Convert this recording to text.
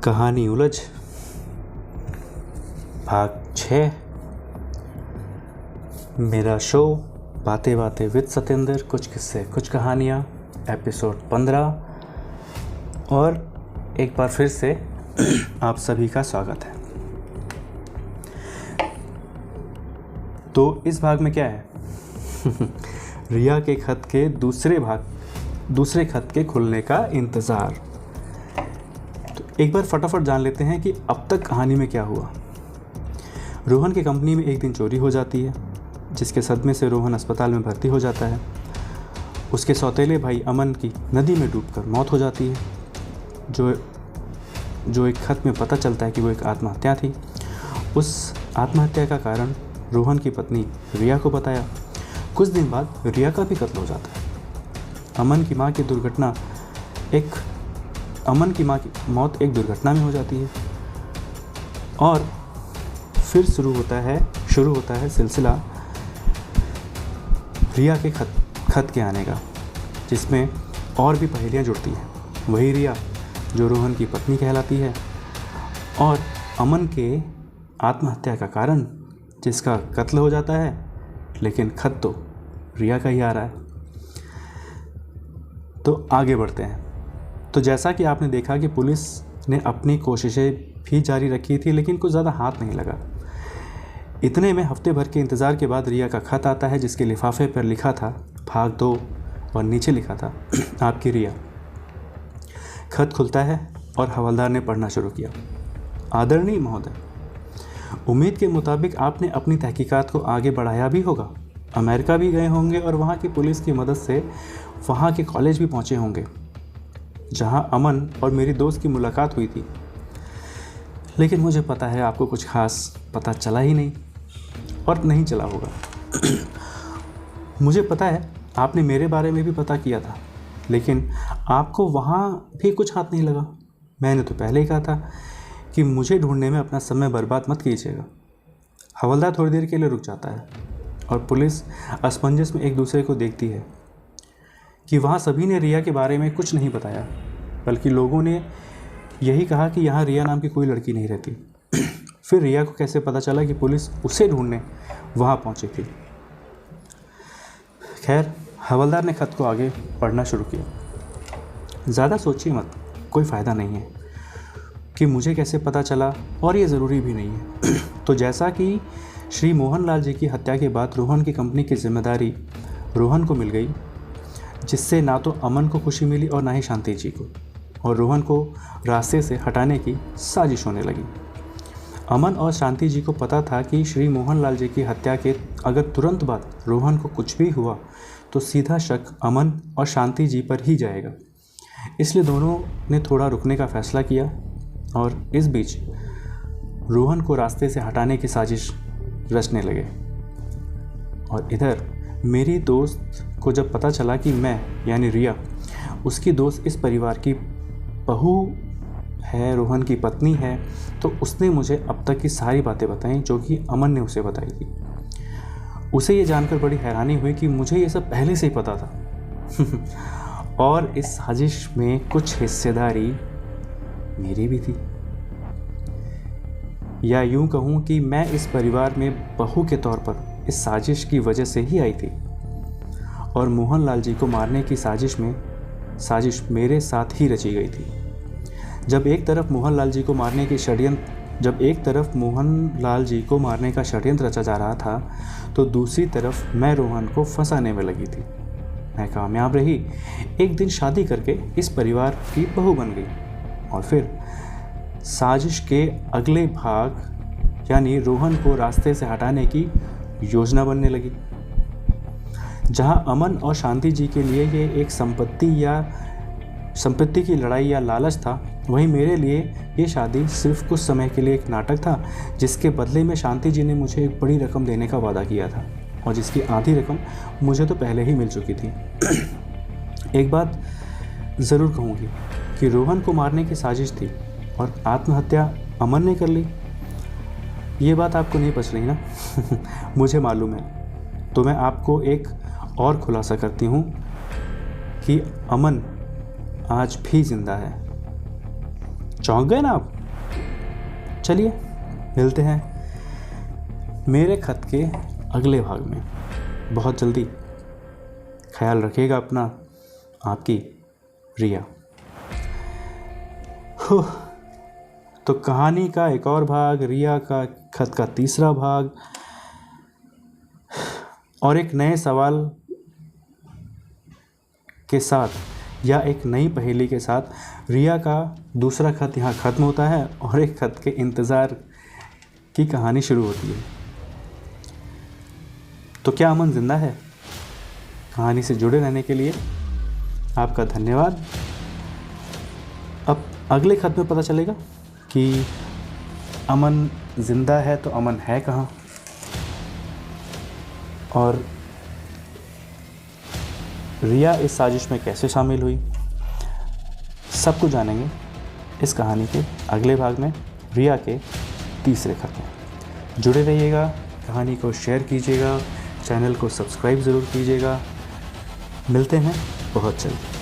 कहानी उलझ भाग 6। मेरा शो बातें बातें विद सतेंद्र, कुछ किस्से कुछ कहानियाँ, एपिसोड 15। और एक बार फिर से आप सभी का स्वागत है। तो इस भाग में क्या है रिया के खत के दूसरे खत के खुलने का इंतज़ार। तो एक बार फटाफट जान लेते हैं कि अब तक कहानी में क्या हुआ। रोहन की कंपनी में एक दिन चोरी हो जाती है, जिसके सदमे से रोहन अस्पताल में भर्ती हो जाता है। उसके सौतेले भाई अमन की नदी में डूबकर मौत हो जाती है, जो एक खत में पता चलता है कि वो एक आत्महत्या थी। उस आत्महत्या का कारण रोहन की पत्नी रिया को बताया। कुछ दिन बाद रिया का भी कत्ल हो जाता है। अमन की मौत एक दुर्घटना में हो जाती है। और फिर शुरू होता है सिलसिला रिया के खत के आने का, जिसमें और भी पहेलियाँ जुड़ती हैं। वही रिया जो रोहन की पत्नी कहलाती है, और अमन के आत्महत्या का कारण जिसका कत्ल हो जाता है, लेकिन खत तो रिया का ही आ रहा है। तो आगे बढ़ते हैं। तो जैसा कि आपने देखा कि पुलिस ने अपनी कोशिशें भी जारी रखी थी, लेकिन कुछ ज़्यादा हाथ नहीं लगा। इतने में हफ्ते भर के इंतज़ार के बाद रिया का खत आता है, जिसके लिफाफे पर लिखा था भाग 2 और नीचे लिखा था आपकी रिया। खत खुलता है और हवलदार ने पढ़ना शुरू किया। आदरणीय महोदय, उम्मीद के मुताबिक आपने अपनी तहकीकात को आगे बढ़ाया भी होगा। अमेरिका भी गए होंगे और वहाँ की पुलिस की मदद से वहाँ के कॉलेज भी पहुँचे होंगे, जहाँ अमन और मेरी दोस्त की मुलाकात हुई थी। लेकिन मुझे पता है आपको कुछ खास पता चला ही नहीं, और नहीं चला होगा। मुझे पता है आपने मेरे बारे में भी पता किया था, लेकिन आपको वहाँ भी कुछ हाथ नहीं लगा। मैंने तो पहले ही कहा था कि मुझे ढूंढने में अपना समय बर्बाद मत कीजिएगा। हवलदार थोड़ी देर के लिए रुक जाता है और पुलिस असमंजस में एक दूसरे को देखती है कि वहाँ सभी ने रिया के बारे में कुछ नहीं बताया, बल्कि लोगों ने यही कहा कि यहाँ रिया नाम की कोई लड़की नहीं रहती। फिर रिया को कैसे पता चला कि पुलिस उसे ढूंढने वहाँ पहुँची थी। खैर, हवलदार ने खत को आगे पढ़ना शुरू किया। ज़्यादा सोचिए मत, कोई फ़ायदा नहीं है कि मुझे कैसे पता चला, और ये ज़रूरी भी नहीं है। तो जैसा कि श्री मोहनलाल जी की हत्या के बाद रोहन की कंपनी की जिम्मेदारी रोहन को मिल गई, जिससे ना तो अमन को खुशी मिली और ना ही शांति जी को, और रोहन को रास्ते से हटाने की साजिश होने लगी। अमन और शांति जी को पता था कि श्री मोहनलाल जी की हत्या के अगर तुरंत बाद रोहन को कुछ भी हुआ तो सीधा शक अमन और शांति जी पर ही जाएगा। इसलिए दोनों ने थोड़ा रुकने का फैसला किया, और इस बीच रोहन को रास्ते से हटाने की साजिश रचने लगे। और इधर मेरी दोस्त को जब पता चला कि मैं यानी रिया उसकी दोस्त इस परिवार की बहू है, रोहन की पत्नी है, तो उसने मुझे अब तक की सारी बातें बताई जो कि अमन ने उसे बताई थी। उसे ये जानकर बड़ी हैरानी हुई कि मुझे ये सब पहले से ही पता था और इस साजिश में कुछ हिस्सेदारी मेरी भी थी, या यूं कहूँ कि मैं इस परिवार में बहू के तौर पर इस साजिश की वजह से ही आई थी। और मोहनलाल जी को मारने की साजिश मेरे साथ ही रची गई थी। जब एक तरफ मोहनलाल जी को मारने का षड्यंत्र रचा जा रहा था, तो दूसरी तरफ मैं रोहन को फंसाने में लगी थी। मैं कामयाब रही, एक दिन शादी करके इस परिवार की बहू बन गई, और फिर साजिश के अगले भाग यानी रोहन को रास्ते से हटाने की योजना बनने लगी। जहां अमन और शांति जी के लिए ये एक संपत्ति की लड़ाई या लालच था, वहीं मेरे लिए ये शादी सिर्फ कुछ समय के लिए एक नाटक था, जिसके बदले में शांति जी ने मुझे एक बड़ी रकम देने का वादा किया था, और जिसकी आधी रकम मुझे तो पहले ही मिल चुकी थी। एक बात ज़रूर कहूँगी कि रोहन को मारने की साजिश थी और आत्महत्या अमन ने कर ली। ये बात आपको नहीं पच रही ना मुझे मालूम है। तो मैं आपको एक और खुलासा करती हूँ कि अमन आज भी जिंदा है। चौंक गए ना आप? चलिए मिलते हैं मेरे खत के अगले भाग में बहुत जल्दी। ख्याल रखिएगा अपना। आपकी रिया। तो कहानी का एक और भाग, रिया का खत का तीसरा भाग और एक नए सवाल के साथ या एक नई पहेली के साथ रिया का दूसरा खत यहाँ ख़त्म होता है और एक खत के इंतज़ार की कहानी शुरू होती है। तो क्या अमन ज़िंदा है? कहानी से जुड़े रहने के लिए आपका धन्यवाद। अब अगले खत में पता चलेगा कि अमन ज़िंदा है तो अमन है कहाँ, और रिया इस साजिश में कैसे शामिल हुई। सब कुछ जानेंगे इस कहानी के अगले भाग में, रिया के तीसरे खत में। जुड़े रहिएगा, कहानी को शेयर कीजिएगा, चैनल को सब्सक्राइब ज़रूर कीजिएगा। मिलते हैं बहुत जल्द।